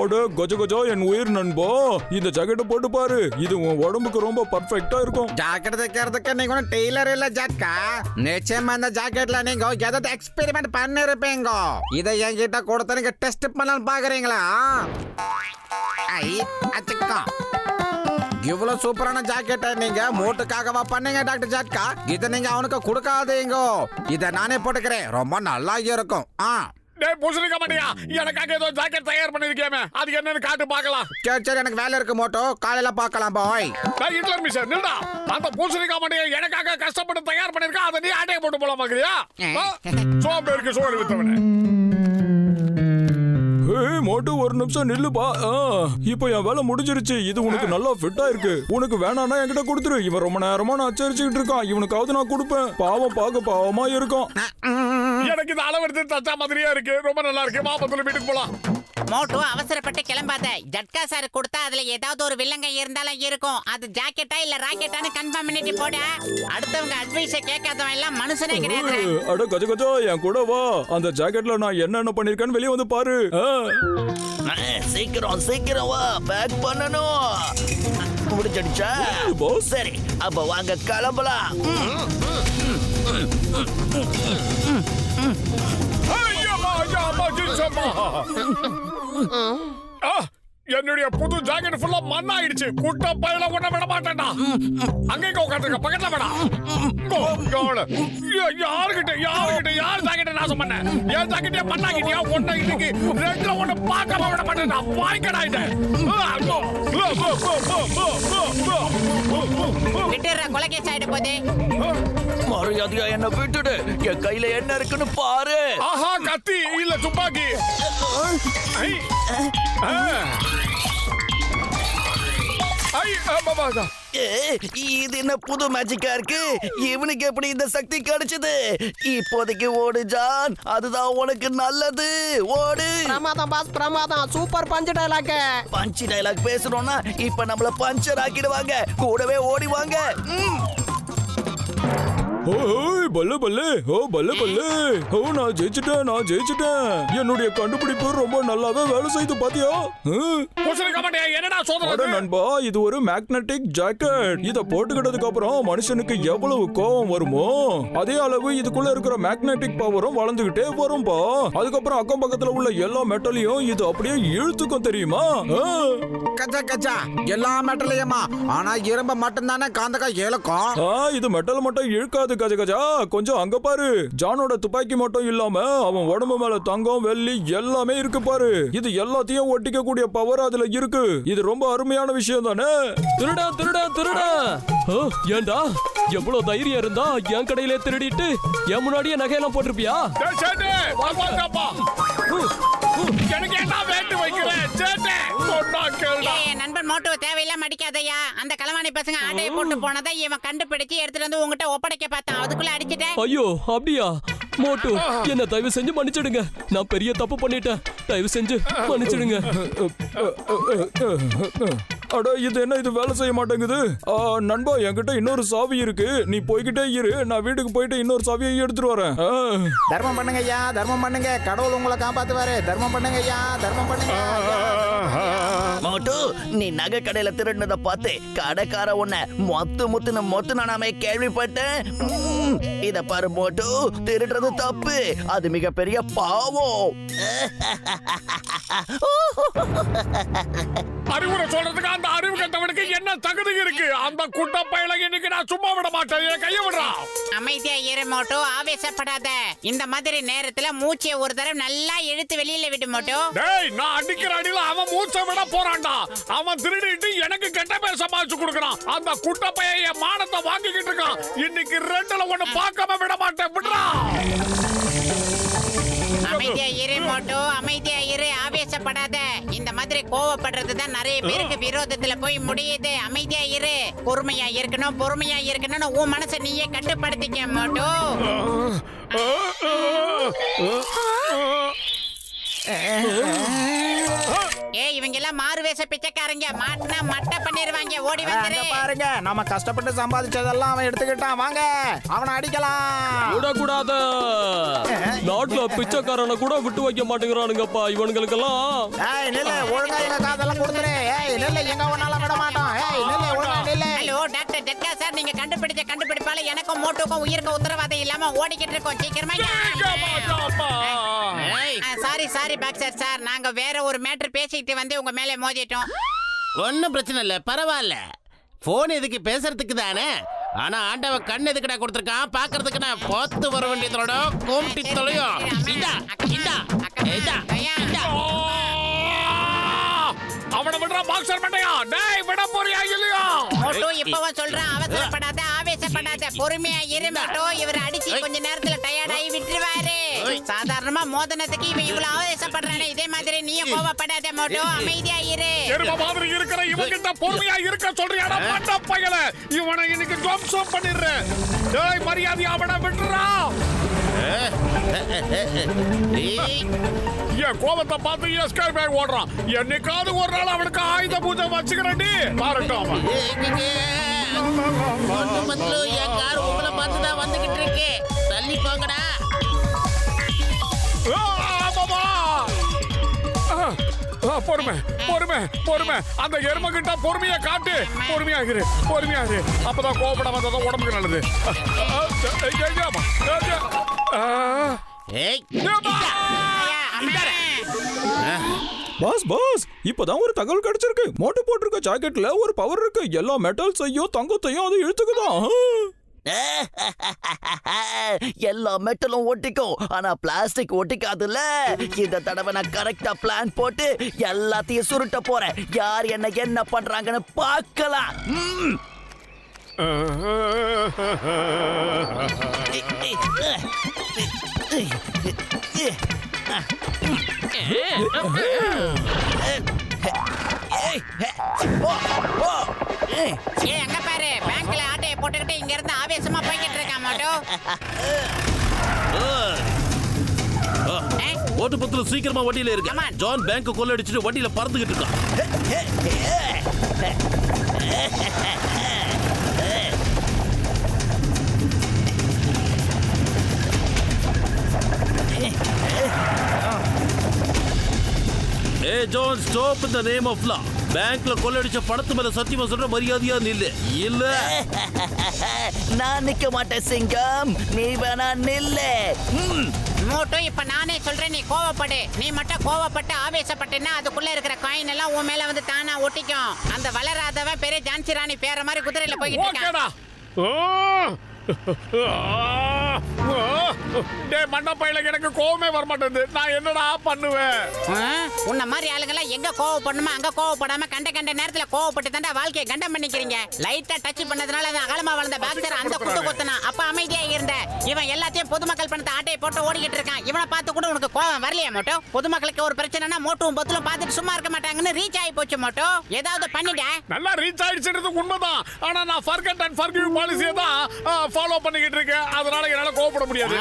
அட கஜ கஜா என் உயிர் நண்பா, இந்த ஜாக்கெட்டை போட்டு பாரு. இது உன் உடம்புக்கு ரொம்ப பர்ஃபெக்ட்டா இருக்கும். ஜாக்கெட் தைக்கிறதுக்கு நீங்க ஒன்றும் டெய்லர் இல்ல ஜாக்கா. நிச்சயமா இந்த ஜாக்கெட்ல நீங்க ஏதாவது எக்ஸ்பெரிமெண்ட் பண்ணிருப்பீங்க. இதை என்கிட்ட கொடுத்து நீங்க டெஸ்ட் பண்ணலாம் பாக்குறீங்களா? ஐ அச்சக்கா, இவ்வளவு சூப்பரான ஜாக்கெட்டை நீங்க மூட்டுக்காகவா பண்ணீங்க டாக்டர் ஜாட்கா? இதை நீங்க அவனுக்கு கொடுக்காதீங்க. இதை நானே போட்டுக்கிறேன், ரொம்ப நல்லா இருக்கும். பூசணிக்க மாட்டியா? எனக்காக ஏதோ ஜாக்கெட் தயார் பண்ணிருக்கேன், அது என்னன்னு காட்டு பார்க்கலாம். சரி சரி, எனக்கு வேலை இருக்கு மோட்டோ, காலையில பார்க்கலாம் பாய். Hitler mission நில்டா. அந்த பூசணிக்க மாட்டியா எனக்காக கஷ்டப்பட்டு தயார் பண்ணிருக்கா, அதை நீ ஆட்டையை போட்டு போலாம் பாக்குறியா? சோம்பேருக்கு சோறு வித்தவனே. மோட்டு ஒரு நிமிஷம் நில்லுப்பா. இப்போ என் வேலை முடிஞ்சிருச்சு. இது உனக்கு நல்லா ஃபிட்டா இருக்கு. உனக்கு வேணான்னா என்கிட்ட கொடுத்துரு. இவன் ரொம்ப நேரமா நான் அச்சரிச்சுக்கிட்டு இருக்கான். இவனுக்காவது நான் கொடுப்பேன். பாவம் பார்க்க பாவமா இருக்கும். எனக்கு இந்த அளவெடுத்து தச்சா மாதிரியா இருக்கு. ரொம்ப நல்லா இருக்கு. மாபத்துல வீட்டுக்கு போலாம். மோட்டு அவசரப்பட்டு கிளம்பாத. ஜட்கா சார் கொடுத்தா அதுல ஏதாவது ஒரு வில்லங்க இருந்தாலும் இருக்கும். அது ஜாக்கெட்டா இல்ல ராக்கெட்டான்னு கன்ஃபார்ம் பண்ணிட்டு போட. அடுத்தவங்க அட்வைஸ கேட்காதவன் எல்லாம் மனுஷனே கிடையாது. அட கஜ கஜா, என் கூட வா. அந்த ஜாக்கெட்ல நான் என்னென்ன பண்ணிருக்கேன்னு வெளியே வந்து பாரு. சீக்கிரம் சீக்கிரம் வா, பேக் பண்ணணும். முடிஞ்சிடுச்சா? சரி, அப்ப வாங்க கிளம்பலாம். என்னுடைய புது ஜாக்கெட் ஃபுல்லா மண்ணா ஆயிடுச்சு. குட்ட பையில ஒண்ண விட மாட்டேன்டா. அங்க உட்காந்துருக்க பக்கத்துல வேடா. யாருகிட்ட யார் ஜாக்கெட்டை நாசம் பண்ண? என் ஜாக்கெட்டே மண்ணாக்கிட்டியா? ஒன்ன இன்னைக்கு ரெண்டுல ஒண்ணு பார்க்காம விட மாட்டேன்டா. வாய்க்கடா இதை விட்டுற, கொலைகேஸ் ஆயிட போதே. மரியாதையா என்ன விட்டுடு. என் கையில என்ன இருக்குன்னு பாரு. ஆஹா, கத்தி இல்ல துப்பாக்கி. இது என்ன புது மேஜிக்கா இருக்கு? இவனுக்கு எப்படி இந்த சக்தி கிடைச்சது? இப்போதைக்கு ஓடு ஜான், அதுதான் உனக்கு நல்லது. ஓடு. பிரமாதம் பாஸ், பிரமாதம். Super punch dialogue. Punch dialogue பேசுறோம்னா இப்ப நம்மள பஞ்சர் ஆக்கிடுவாங்க. கூடவே ஓடிவாங்க. பல்ல பல்ல, ஓ பல்ல பல்ல, ஓ நான் ஜெயிச்சிட்டேன். என்னுடைய கண்டுபிடிப்பு ரொம்ப நல்லாவே வேலை செய்து பாத்தியா? என்னடா சோதனை நண்பா, இது ஒரு மேக்னெட்டிக் ஜாக்கெட். இத போட்டுக்கிட்டதுக்கு அப்புறம் மனுஷனுக்கு எவ்வளவு கோபம் வருமோ அதே அளவு இதுக்குள்ள இருக்கிற மேக்னெட்டிக் பவரும் வளர்ந்துகிட்டே வரும்பா. அதுக்கப்புறம் அக்கம் பக்கத்துல உள்ள எல்லா மெட்டலையும் இது அப்படியே இழுத்துக்கும், தெரியுமா? கச்சா கச்சா, எல்லா மெட்டலையுமா? ஆனா இரும்ப மட்டும் தானே காந்தக்கா இழுக்கும். இது மெட்டல் மட்டும் இழுக்காது கஜ கஜா. கொஞ்சம் அங்க பாரு. ஜானோட துப்பாக்கி மட்டும் இல்லாம அவன் உடம்பு மேல தங்கம் வெள்ளி எல்லாமே இருக்கு பாரு. இது எல்லாத்தையும் ஒட்டிக்க கூடிய பவர் அதுல இருக்கு. இது ரொம்ப அருமையான விஷயம் தானே? திருடா திருடா திருடா. ஏண்டா எவ்வளவு தைரியம் இருந்தா என் கடையிலே திருடிட்டு என் முன்னாடியே நகையெல்லாம் போட்டிருப்பியா? எனக்கு என்ன வேட்டு வைக்கிறேன்? நண்பன் மோட்டோ தேவையில்லாம அடிக்காதையா. அந்த களவாணி பசங்க ஆட்டையை போட்டு போனதை இவன் கண்டுபிடிச்சு எடுத்துட்டு வந்து உங்ககிட்ட ஒப்படைக்க பார்த்தான். அதுக்குள்ள அடிச்சிட்டேன். ஐயோ அப்படியா? மோட்டு, என்ன தயவு செஞ்சு மன்னிச்சிடுங்க. நான் பெரிய தப்பு பண்ணிட்டேன். தயவு செஞ்சு மன்னிச்சிடுங்க. அட இது என்ன, இது வேலை செய்ய மாட்டேங்குது. நண்பா, என்கிட்ட இன்னொரு சாவி இருக்கு. நீ போய்கிட்டே இரு, நான் வீட்டுக்கு போயிட்டு இன்னொரு சாவியை எடுத்துட்டு வரேன். தர்மம் பண்ணுங்க ஐயா, தர்மம் பண்ணுங்க. கடவுள் உங்களை காப்பாத்துவாரு. தர்மம் பண்ணுங்க ஐயா, தர்மம் பண்ணுங்க. மோட்டு, நீ நகை கடையில திருடினத பார்த்து கடைக்கார உன்னை மொத்து நானாமே கேள்விப்பட்டேன். இத பாரு மோட்டு, திருடுறது தப்பு. அது மிகப்பெரிய பாவம். அறிவுரை சொல்றதுக்கு அந்த அறிவு கட்டவனுக்கு என்ன தகுதி இருக்கு? அந்த குட்ட பையல இன்னைக்கு நான் சும்மா விட மாட்டேன். என் கையை விடுறா. அமைதியா இரு மோட்டோ, ஆவேசப்படாத. இந்த மாதிரி நேரத்துல மூச்சை ஒரு தடவை நல்லா இழுத்து வெளியில விடு மோட்டோ. டேய், நான் அடிக்கிற அடியில அவன் மூச்சை விட போறான்டா. அவன் திருடிட்டு எனக்கு கெட்ட பேர் சமாளிச்சு கொடுக்கறான். அந்த குட்ட பையன் என் மானத்தை வாங்கிக்கிட்டு இருக்கான். இன்னைக்கு ரெண்டுல ஒண்ணு பார்க்காம விட மாட்டேன். விடுறா. அமைதியா இரு மோட்டோ, அமைதியா இரு, ஆவேசப்படாத. இந்த மாதிரி கோவப்படுறதுதான் நிறைய பேருக்கு விரோதத்துல போய் முடியுது. அமைதியா இரு, பொறுமையா இருக்கணும்னு உன் மனசை நீயே கட்டுப்படுத்திக்க மோட்டோ. இவங்க எல்லாம் மாறு வேஷ பிச்சைக்காரங்க மாட்டினா மட்டை பண்ணிருவாங்க. ஓடி வந்துரு. பாருங்க நம்ம கஷ்டப்பட்டு சம்பாதிச்சதெல்லாம் அவன் எடுத்துக்கிட்டான். வாங்க அவனை அடிக்கலாம். விடக்கூடாது. நாட்டுல பிச்சைக்காரனை கூட விட்டு வைக்க மாட்டேங்கிறானுங்கப்பா இவனுங்களுக்கெல்லாம். ஏய் நில்லு, ஒழுங்கா எங்க காதெல்லாம் கொடுத்துரு. ஏய் நில்லு, எங்க ஒன்னால விட மாட்டோம். ஏய் நில்லு, ஒழுங்கா நில்லு. ஹலோ டாக்டர் டெட்கா சார், நீங்க கண்டுபிடிச்ச கண்டுபிடிப்பால எனக்கும் மோட்டோக்கும் உயிருக்கு உத்தரவாதம் இல்லாம ஓடிக்கிட்டு இருக்கோம். சீக்கிரமா சாரி பாக்ஸர் சார், நாங்க வேற ஒரு மேட்டர் பேசிக்கிட்டு வந்து உங்க மேல மோதிட்டோம். ஒன்னும் பிரச்சனை இல்ல, பரவாயில்ல. போன் எதுக்கு பேசுறதுக்கு தானே. ஆனா ஆண்டவன் கண் எதுக்குடா கொடுத்திருக்கான், பாக்குறதுக்கு நான் போத்து வர வேண்டியதோட கோம்டி தொலையும். இந்தா இந்தா இந்தா இந்தா. அவனை விடுற பாக்ஸர் மண்டையா. டேய் விட போறியா இல்லையா? மோட்டோ இப்பவும் சொல்றேன், அவசரப்படாத, ஆவேசப்படாத, பொறுமையா இரு மோட்டோ. இவர் அடிச்சு கொஞ்ச நேரத்துல டயர்ட் ஆகி விட்டுருவாரு. சாதாரணமா மோதனத்துக்கு இவன் இவ்வளவு ஆவேசப்படுறானே, இதே மாதிரி நீயும் கோவப்படாத மோட்டோ, அமைதியா இரு. எரும மாதிரி இருக்கிற இவன்கிட்ட பொறுமையா இருக்க சொல்றியாடா மண்ட பயல. இவனை இன்னைக்கு ஜம்சம் பண்ணிடுறேன். டேய் மரியாதையா அவனை விட்டுறா. என் கோபத்தை பார்த்து எஸ்கேப் ஆகி ஓடுறான். என்னைக்காவது ஒரு நாள் அவனுக்கு ஆயுத பூஜை வச்சுக்கிறேன். பாருட்டும் அவன். ஒன்னும் பத்தல, என் கார் உங்களை பார்த்து தான் வந்துகிட்டு இருக்கு. தள்ளி போங்கடா. பொறுமை பொறுமை பொறுமை. அந்த எருமை கிட்ட பொறுமையா காட்டு. பொறுமையாகிரு பொறுமையாகிரு. அப்பதான் கோபப்பட வந்ததான் உடம்புக்கு நல்லது. ஏய் பாஸ் பாஸ், இப்பதான் ஒரு தகவல் கிடைச்சிருக்கு. மோட்டு போட்டிருக்க ஜாக்கெட்ல ஒரு பவர் இருக்கு. எல்லா மெட்டல்ஸையும் தங்கத்தையும் அது இழுத்துக்குதான். எல்லா மெட்டலும் ஒட்டிக்கும், ஆனா பிளாஸ்டிக் ஒட்டிக்காதுல்ல. இந்த தடவை நான் கரெக்டா பிளான் போட்டு எல்லாத்தையும் சுருட்ட போறேன். யார் என்ன பண்றாங்கன்னு பார்க்கலாம். எங்க பாரு, பேங்க்ல ஆட்டையை போட்டுக்கிட்டு இங்க இருந்து ஆவேசமா போய்கிட்டு இருக்கான் மோட்டோ. ஓட்டு பத்துல சீக்கிரமா வண்டியில இருக்கு. Come on. ஜான் பேங்க் கொள்ளடிச்சிட்டு வண்டியில பறந்துகிட்டு இருக்கான். ஏ John, stop in the name of law. பேங்க்ல கொள்ளடிச்ச பணத்து மேல சத்தியமா சொல்ற, மரியாதையா நில்லு. இல்ல நான் நிக்க மாட்டேன் சிங்கம், நீ வேணா நில்லு. மோட்டோ, இப்ப நானே சொல்றேன், நீ கோவப்படு. நீ மட்டும் கோவப்பட்டு ஆவேசப்பட்டேன்னா அதுக்குள்ள இருக்கிற காயின் எல்லாம் உன் மேல வந்து தானா ஒட்டிக்கும். அந்த வளராதவன் பெரிய ஜான்சி ராணி பேர மாதிரி குதிரையில போய்கிட்டு இருக்கான். ஓகேடா. டேய் மண்டப்பையில எனக்கு கோவமே வர மாட்டேங்குது. நான் என்னடா பண்ணுவேன்? உன்ன மாதிரி ஆளுங்கெல்லாம் எங்க கோவப்படணுமோ அங்க கோவப்படாம கண்ட நேரத்துல கோவப்பட்டு தாண்டா வாழ்க்கையை கண்டம் பண்ணிக்கிறீங்க. லைட்டா டச் பண்ணதுனால அந்த அகலமா வளர்ந்த பாக்ஸர் அந்த குத்து குத்துனா அப்ப அமைதியா இருந்த. இவன் எல்லாத்தையும் பொதுமக்கள் பணத்தை ஆட்டையை போட்டு ஓடிக்கிட்டு இருக்கான். இவனை பார்த்து கூட உனக்கு கோவம் வரலையா மோட்டோ? பொதுமக்களுக்கு ஒரு பிரச்சனைனா மோட்டோவும் பத்துலும் பார்த்துட்டு சும்மா இருக்க மாட்டாங்கன்னு ரீச் ஆகி போச்சு மோட்டோ. ஏதாவது பண்ணிட. நல்லா ரீச் ஆயிடுச்சுன்றது உண்மைதான். ஆனா நான் ஃபர்கெட் அண்ட் ஃபர்கிவ் பாலிசியை தான் ஃபாலோ பண்ணிக்கிட்டு இருக்கேன். அதனால என்னால கோவப்பட முடியாது.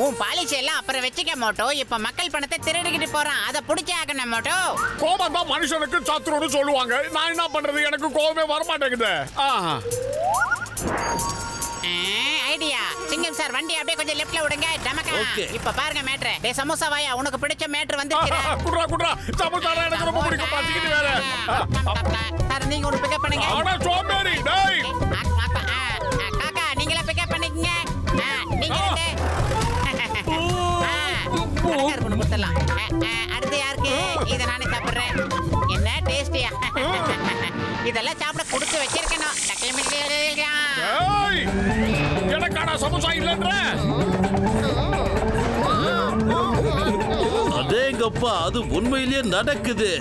உன் பாலிசி எல்லாம் அப்புறம் வச்சுக்க மோட்டோ. இப்ப மக்கள் பணத்தை திருடிக்கிட்டு போறான், அதை புடிச்சே ஆகணும் மோட்டோ. கோபம் தான் மனுஷனுக்கு சத்துருன்னு சொல்லுவாங்க. நான் என்ன பண்றது? எனக்கு கோபமே வர மாட்டேங்குது. ஐடியா. சிங்கம் சார், வண்டி அப்படியே கொஞ்சம் லெஃப்ட்ல விடுங்க. டமக்கா. இப்ப பாருங்க மேட்ரு. டேய் சமோசா வாயா, உனக்கு பிடிச்ச மேட்ரு வந்துருச்சு. குட்ரா குட்ரா. சமோசா எனக்கு ரொம்ப பிடிக்கும். பாத்திக்கிட்டு வேற. சார் நீங்க ஒரு பிக்கப் பண்ணுங்க. ஆனா சோம்பேறி. டேய் காக்கா நீங்களே பிக்கப் பண்ணிக்கங்க. நீங்க கொடுத்துடலாம். அடுத்து யாருக்கு? இதை நானே சாப்பிடுறேன். என்ன டேஸ்டியா? இதெல்லாம் சாப்பிட கொடுத்து வச்சிருக்கணும். எனக்கான சமோசா இல்லைன்ற. அதேங்கப்பா, அது உண்மையிலேயே நடக்குது.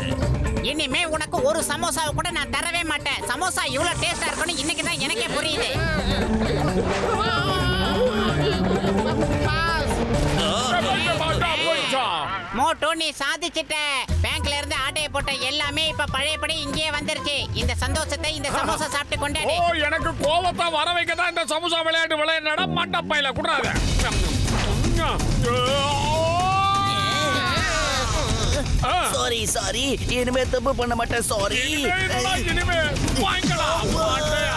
இனிமே உனக்கு ஒரு சமோசாவை கூட நான் தரவே மாட்டேன். சமோசா இவ்வளவு டேஸ்டா இருக்குன்னு இன்னைக்கு தான் எனக்கே புரியுது. மோட்டோ, நீ சாதிச்சிட்ட. பேங்க்ல இருந்து ஆட்டையை போட்ட எல்லாமே இப்ப பழையபடி இங்கே வந்துருச்சு. இந்த சந்தோஷத்தை இந்த சமோசா சாப்பிட்டு கொண்டாடு. ஓ, எனக்கு கோவத்தை வர வைக்க தான் இந்த சமோசா விளையாட்டு விளையாட மண்டப்பையில கூடாது. சாரி சாரி இனிமே தப்பு பண்ண மாட்டேன் சாரி இனிமே வாங்கிக்கலாம் மாட்டையா?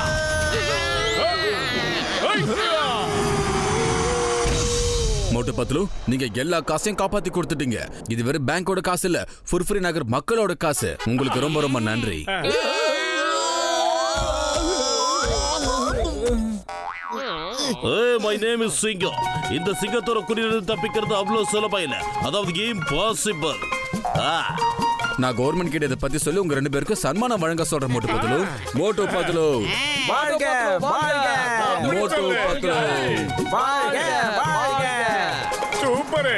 மோட்டு பத்லு, நீங்க எல்லா காசையும் காப்பாத்தி கொடுத்துட்டீங்க. இது வெறும் பேங்கோட காசு இல்ல, ஃபுர்ஃபுரி நகர் மக்களோட காசு. உங்களுக்கு ரொம்ப ரொம்ப நன்றி. மை நேம் இஸ் சிங்கம். இந்த சிங்கத்தோட குறியிலிருந்து தப்பிக்கிறது அவ்வளவு சுலபம் இல்ல, அதாவது இம்பாசிபிள். நான் கவர்மெண்ட் கிட்ட இதை பத்தி சொல்லி உங்க 2 பேருக்கும் சன்மானம் வழங்க சொல்றேன். மோட்டு பத்லு, மோட்டு பத்லு, வாழ்க வாழ்க மோட்டு பத்லு. வாழ்க வாழ்க சூப்பர்.